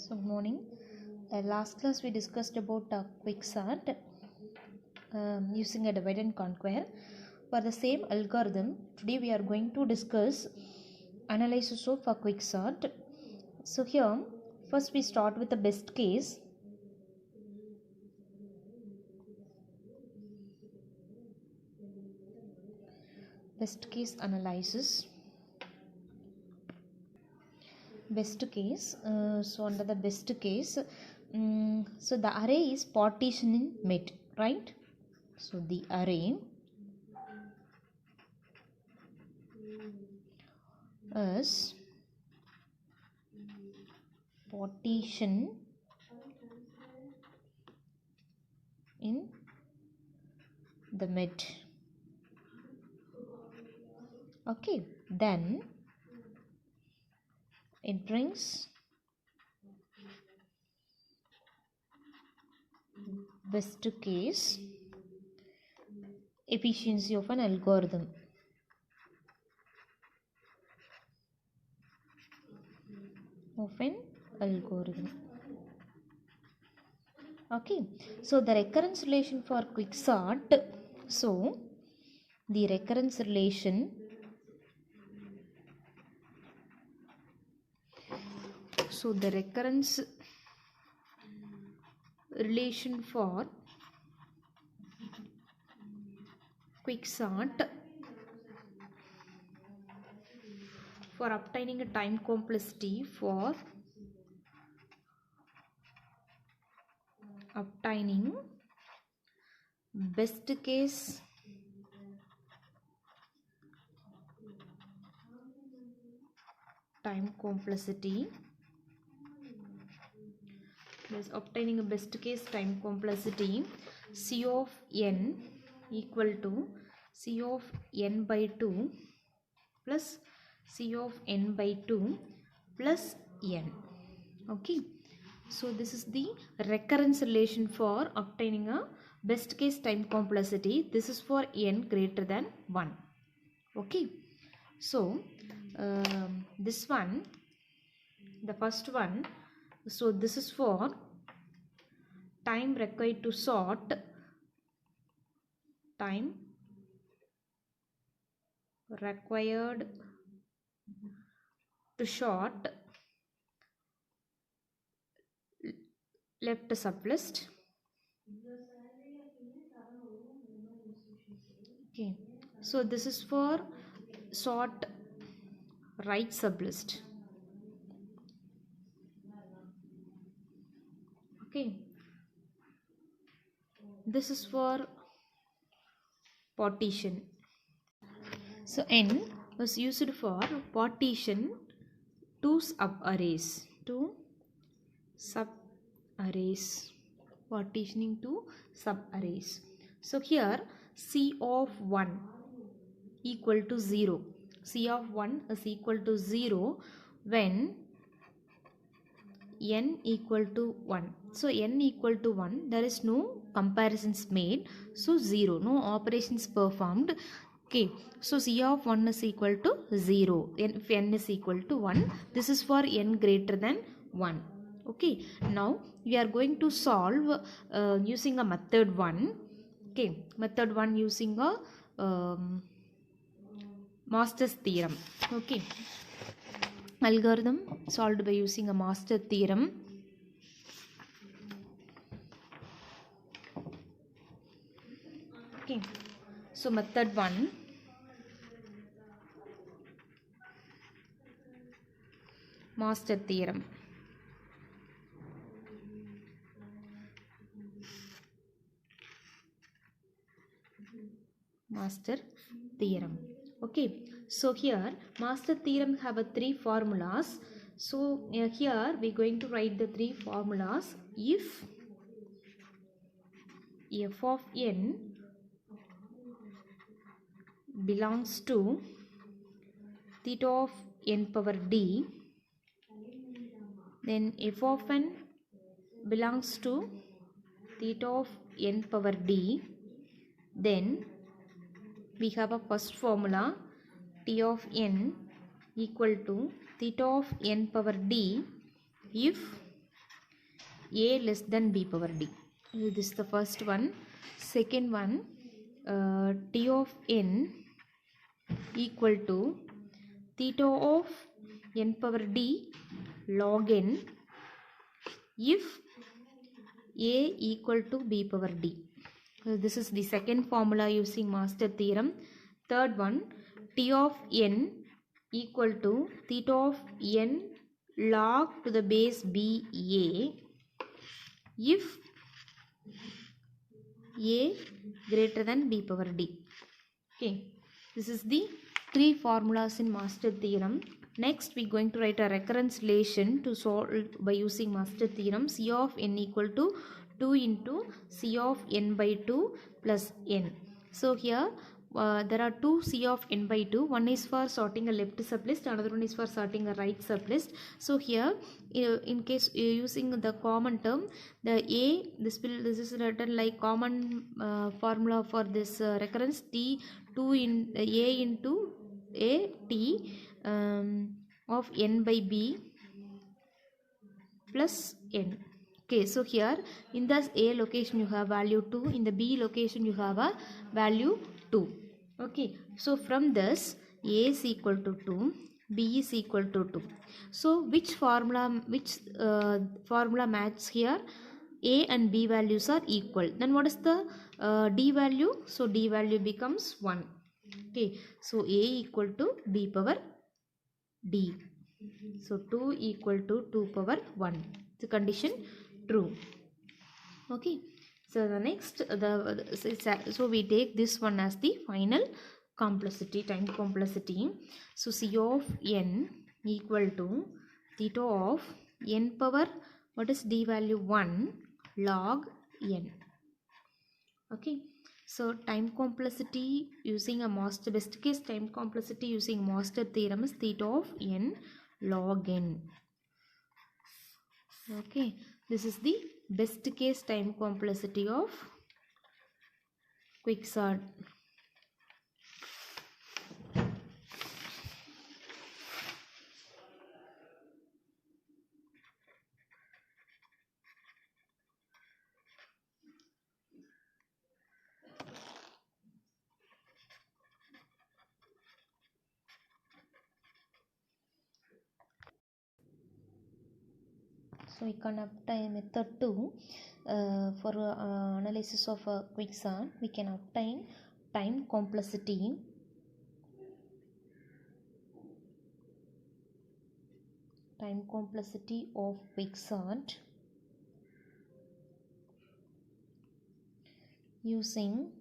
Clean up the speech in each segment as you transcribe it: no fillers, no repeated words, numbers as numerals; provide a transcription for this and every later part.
So good morning. Last class we discussed about quicksort using a divide and conquer. For the same algorithm, today we are going to discuss analysis of a quicksort. So here, first we start with the best case. Best case analysis. Best case. So under the best case, so the array is partition in mid, right? So the array is partition in the mid. Okay, then it brings best case efficiency of an algorithm. Okay, so the recurrence relation for quicksort. So the recurrence relation for quicksort for obtaining a time complexity for obtaining best case time complexity is obtaining a best case time complexity C of n equal to C of n by 2 plus C of n by 2 plus n. Okay, so this is the recurrence relation for obtaining a best case time complexity. This is for n greater than 1. Okay, so this one, the first one, so this is for time required to sort, time required to sort left sublist. Okay, so this is for sort right sublist. Okay, this is for partition. So n was used for partition two subarrays, partitioning two subarrays. So here C of 1 equal to 0. C of 1 is equal to 0 when n equal to 1. So n equal to 1, there is no comparisons made, so 0, no operations performed. Okay, so C of 1 is equal to 0 if n is equal to 1. This is for n greater than 1. Okay, now we are going to solve using a method 1. Okay, method 1 using a Master's theorem. Okay, algorithm solved by using a Master theorem. Okay, so method 1, Master theorem. Master theorem. Okay, so here Master theorem have a 3 formulas. So here we are going to write the 3 formulas. If f of n belongs to theta of n power d, then f of n belongs to theta of n power d, then we have a first formula T of n equal to theta of n power d if a less than b power d. This is the first one. Second one, t of n equal to theta of n power d log n if a equal to b power d. This is the second formula using master theorem. Third one, t of n equal to theta of n log to the base b a if a greater than b power d. Okay, this is the three formulas in master theorem. Next, we are going to write a recurrence relation to solve by using master theorem. C of n equal to 2 into C of n by 2 plus n. So here there are two C of n by 2. One is for sorting a left sublist, another one is for sorting a right sublist. So here in case using the common term, the a, this is written like common formula for this recurrence, t 2 in a into a t of n by b plus n. Okay, so here in the a location you have value 2, in the b location you have a value 2. Okay, so from this a is equal to 2, b is equal to 2. So which formula matches here? A and b values are equal. Then what is the d value? So d value becomes 1. Okay, so a equal to b power d. So 2 equal to 2 power 1. The condition true. Okay, so the next so we take this one as the final complexity, time complexity. So C of n equal to theta of n power, what is d value, 1 log n. Okay, so time complexity using a master, best case time complexity using master theorem is theta of n log n. Okay, this is the best case time complexity of quicksort. So we can obtain method 2 for analysis of quicksort. We can obtain time complexity of quicksort using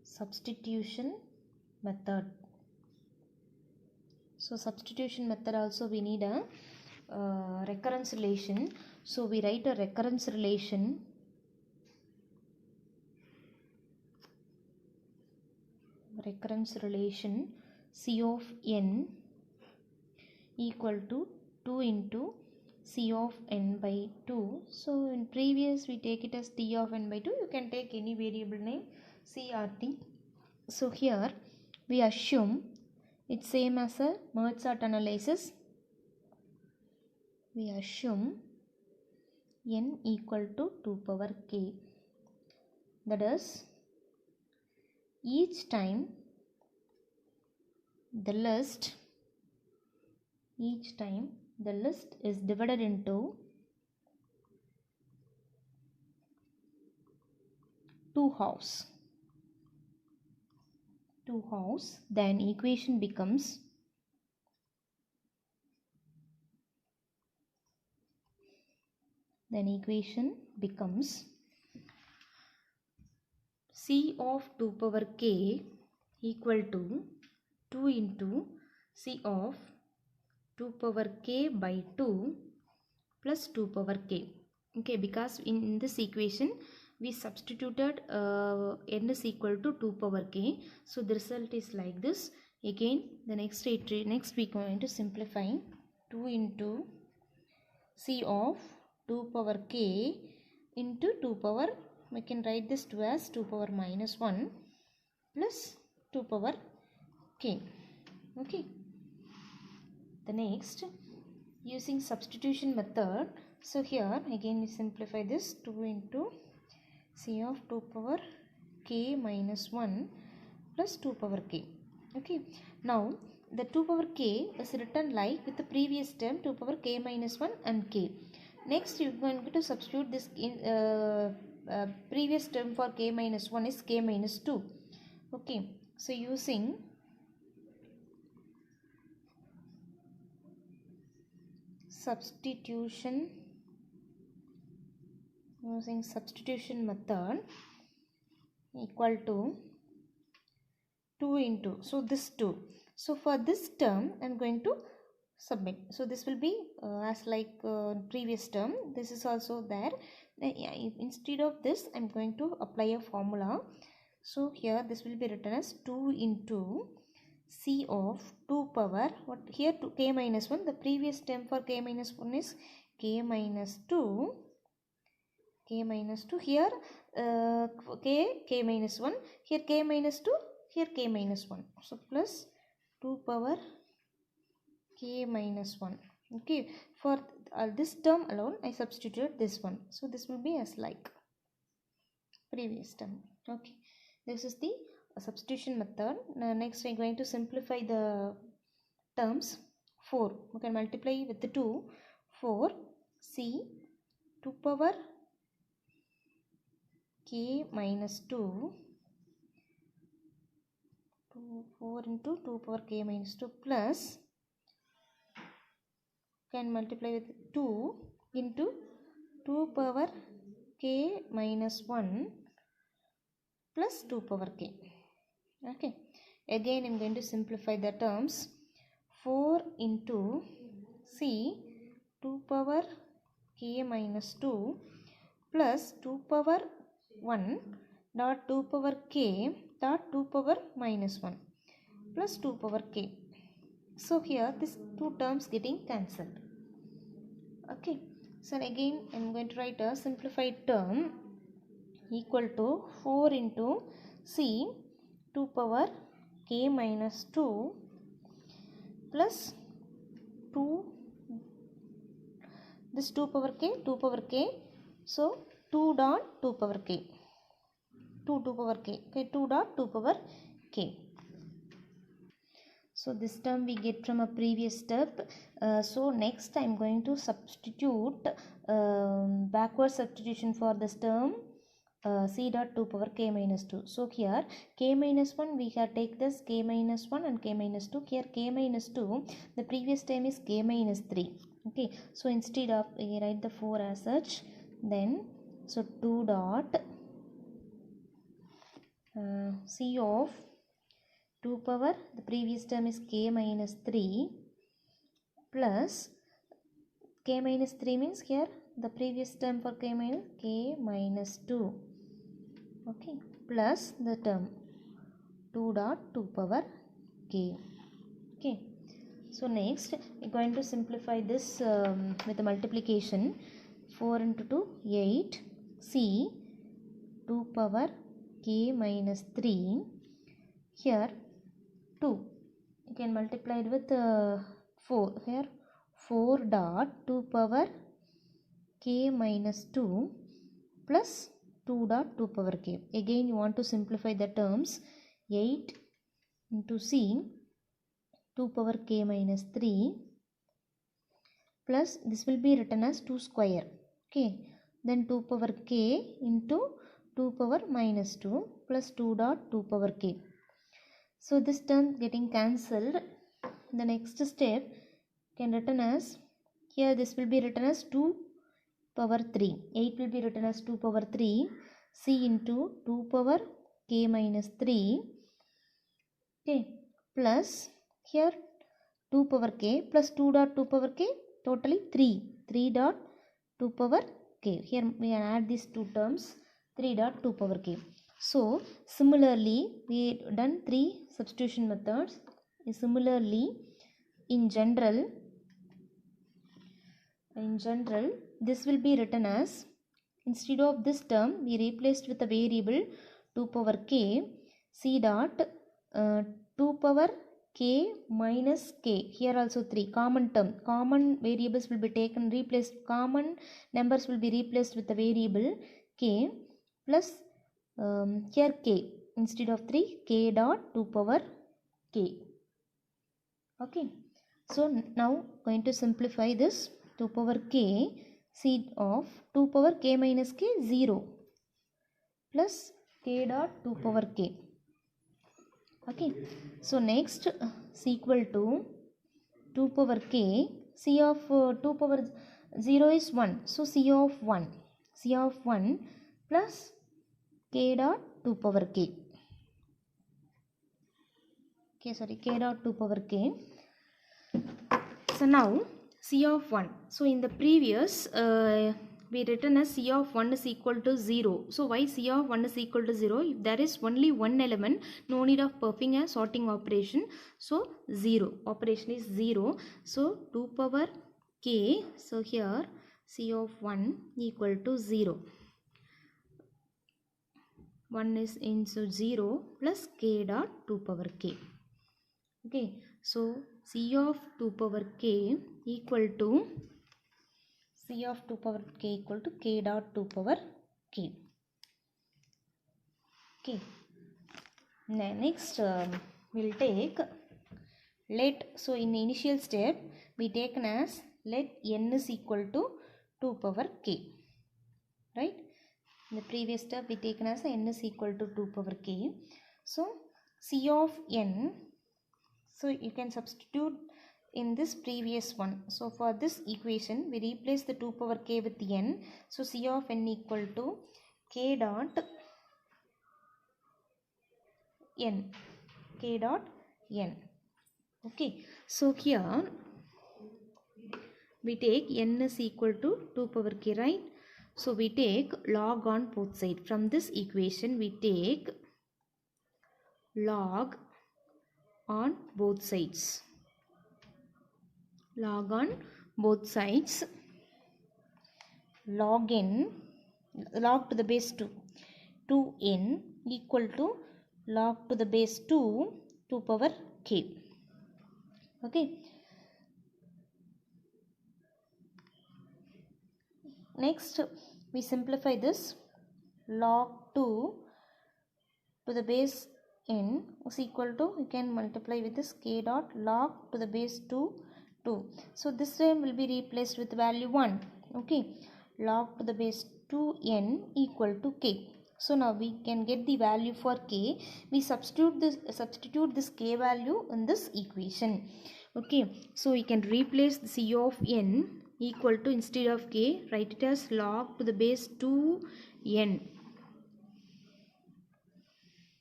substitution method. So substitution method also we need a recurrence relation. So we write a recurrence relation C of n equal to 2 into C of n by 2. So in previous we take it as t of n by 2. You can take any variable name c or t. So here we assume it's same as a merge sort analysis. We assume n equal to 2 power k. That is, each time the list is divided into two halves, then equation becomes C of 2 power k equal to 2 into C of 2 power k by 2 plus 2 power k. Okay, because in this equation we substituted n is equal to 2 power k. So the result is like this. Again, the next we are going to simplify. 2 into C of 2 power k into 2 power, we can write this 2 as 2 power minus 1 plus 2 power k. Okay, the next using substitution method. So here again we simplify this. 2 into C of 2 power k minus 1 plus 2 power k. Okay, now the 2 power k is written like with the previous term 2 power k minus 1 and k. Next you are going to substitute this in previous term for k minus 1 is k minus 2. Okay, so using substitution method equal to 2 into, so this 2. So for this term I am going to submit. So this will be as like previous term. This is also there. Instead of this I am going to apply a formula. So here this will be written as 2 into C of 2 power, what here to k minus 1. The previous term for k minus 1 is k minus 2. Here k minus 1, here k minus 2, here k minus 1. So plus 2 power k minus 1. Okay, for this term alone I substitute this one. So this will be as like previous term. Okay, this is the substitution method. Next we are going to simplify the terms. 4 we can multiply with the 2. 4 C 2 power k minus 2 4 into 2 power k minus 2 plus can multiply with 2 into 2 power k minus 1 plus 2 power k. Okay, again I am going to simplify the terms. 4 into C 2 power k minus 2 plus 2 power 1 dot 2 power k dot 2 power minus 1 plus 2 power k. So here these two terms getting cancelled. Okay, so again I am going to write a simplified term equal to 4 into C 2 power k minus 2 plus 2, this 2 power k, so 2 dot 2 power k, 2 power k, okay, 2 dot 2 power k. So this term we get from a previous step. So next I am going to substitute backward substitution for this term C dot 2 power k minus 2. So here k minus 1 we have take this k minus 1 and k minus 2. Here k minus 2, the previous term is k minus 3. Okay, so instead of we write the 4 as such, then so 2 dot C of 2 power, the previous term is k minus 3 plus k minus 3 means here the previous term for k minus 2. Okay, plus the term 2 dot 2 power k. Okay, so next we are going to simplify this with the multiplication. 4 into 2 8 C 2 power k minus 3. Here 2 you can multiply it with 4. Here 4 dot 2 power k minus 2 plus 2 dot 2 power k. Again you want to simplify the terms. 8 into C 2 power k minus 3 plus this will be written as 2 square. Okay, then 2 power k into 2 power minus 2 plus 2 dot 2 power k. So this term getting cancelled. The next step can written as, here this will be written as 2 power 3. 8 will be written as 2 power 3 C into 2 power k minus 3. Okay, plus here 2 power k plus 2 dot 2 power k, totally 3 dot 2 power k. Here we can add these two terms, 3 dot 2 power k. So similarly we done 3 substitution methods. Similarly in general this will be written as, instead of this term we replaced with a variable 2 power k C dot 2 power k minus k. Here also 3 common term. Common variables will be taken, replaced. Common numbers will be replaced with the variable k plus here k instead of 3 k dot 2 power k. Okay. So now going to simplify this 2 power k seed of 2 power k minus k 0 plus k dot 2 power k. Okay. So next is equal to 2 power k. C of 2 power 0 is 1. So C of 1. C of 1 plus k dot 2 power k. K dot 2 power k. So now C of 1. So in the previous we written as C of 1 is equal to 0. So why C of 1 is equal to 0? If there is only one element, no need of performing a sorting operation. So 0. Operation is 0. So 2 power k. So here C of 1 equal to 0. 1 is into 0 plus k dot 2 power k. Okay. So C of 2 power k equal to C of 2 power k equal to k dot 2 power k. Okay. Next we'll take let. So in the initial step we taken as let n is equal to 2 power k. Right. In the previous step we taken as n is equal to 2 power k. So C of n. So you can substitute in this previous one. So for this equation we replace the 2 power k with n. So C of n equal to k dot n. K dot n. Okay. So here we take n is equal to 2 power k, right? So we take log on both sides. From this equation we take log on both sides. Log on both sides. Log n, log to the base 2, 2n equal to log to the base 2, 2 power k. Okay. Next we simplify this. Log 2 to the base n is equal to, you can multiply with this k dot log to the base 2, 2. So this term will be replaced with value 1. Okay. Log to the base 2n equal to k. So now we can get the value for k. We substitute this k value in this equation. Okay. So we can replace the C of n equal to, instead of k, write it as log to the base 2n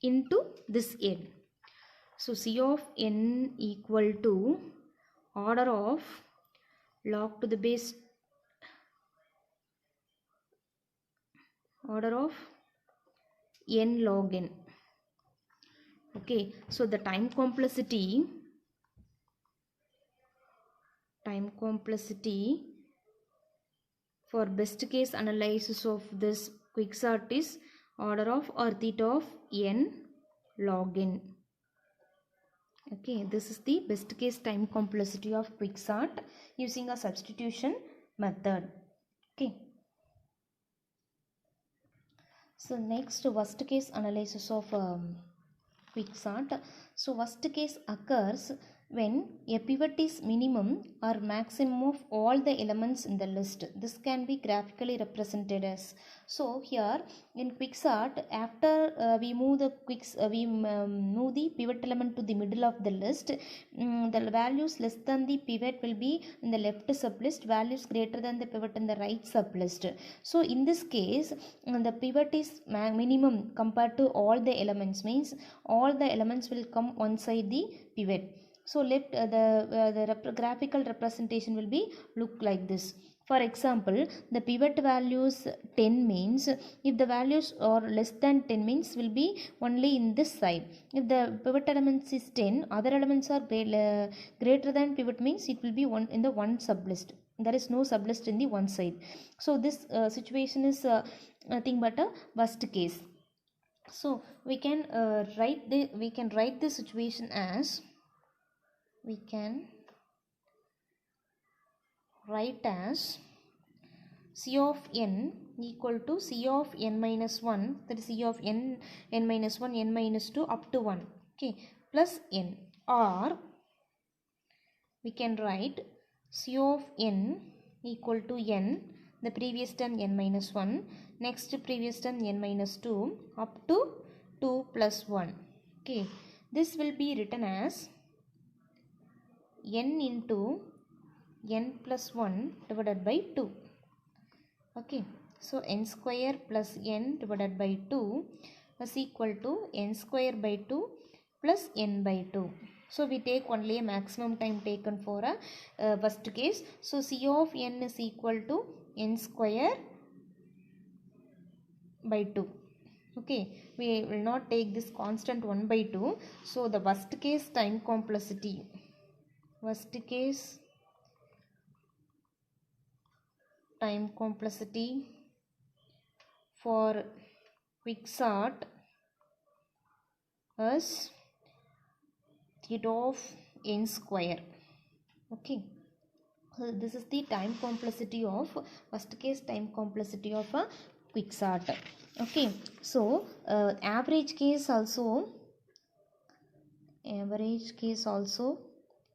into this n. So C of n equal to order of log to the base n log n. Okay. So the time complexity for best case analysis of this quicksort is order of or theta of n log n. Okay, this is the best case time complexity of quicksort using a substitution method. Okay. So next, worst case analysis of quicksort. So worst case occurs when a pivot is minimum or maximum of all the elements in the list. This can be graphically represented as. So here in quicksort, after we move the move the pivot element to the middle of the list, the values less than the pivot will be in the left sublist, values greater than the pivot in the right sublist. So in this case, the pivot is minimum compared to all the elements, means all the elements will come one side the pivot. So left the graphical representation will be look like this. For example, the pivot values 10 means if the values are less than 10 means will be only in this side. If the pivot elements is 10, other elements are greater than pivot means it will be one in the one sublist. There is no sublist in the one side. So this situation is nothing but a worst case. So we can write the situation as we can write as C of n equal to C of n minus 1, that is C of n minus 1, n minus 2 up to 1, okay, plus n, or we can write C of n equal to n, the previous term n minus 1, next previous term n minus 2 up to 2 plus 1, okay. This will be written as n into n plus 1 divided by 2, okay. So n square plus n divided by 2 is equal to n square by 2 plus n by 2. So we take only a maximum time taken for a first case. So C of n is equal to n square by 2. Okay, we will not take this constant 1 by 2. So the worst case time complexity for quicksort is theta of n square, okay. So this is the time complexity of worst case time complexity of a quicksort, okay. So average case also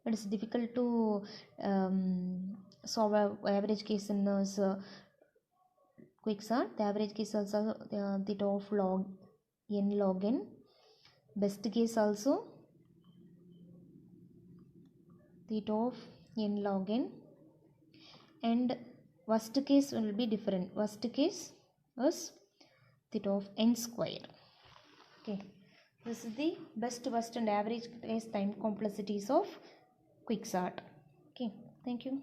it is difficult to solve a average case in this quicksort. The average case also theta of log n, best case also theta of n log n, and worst case will be different. Worst case is theta of n square, okay. This is the best, worst and average case time complexities of quicksort, okay. Thank you.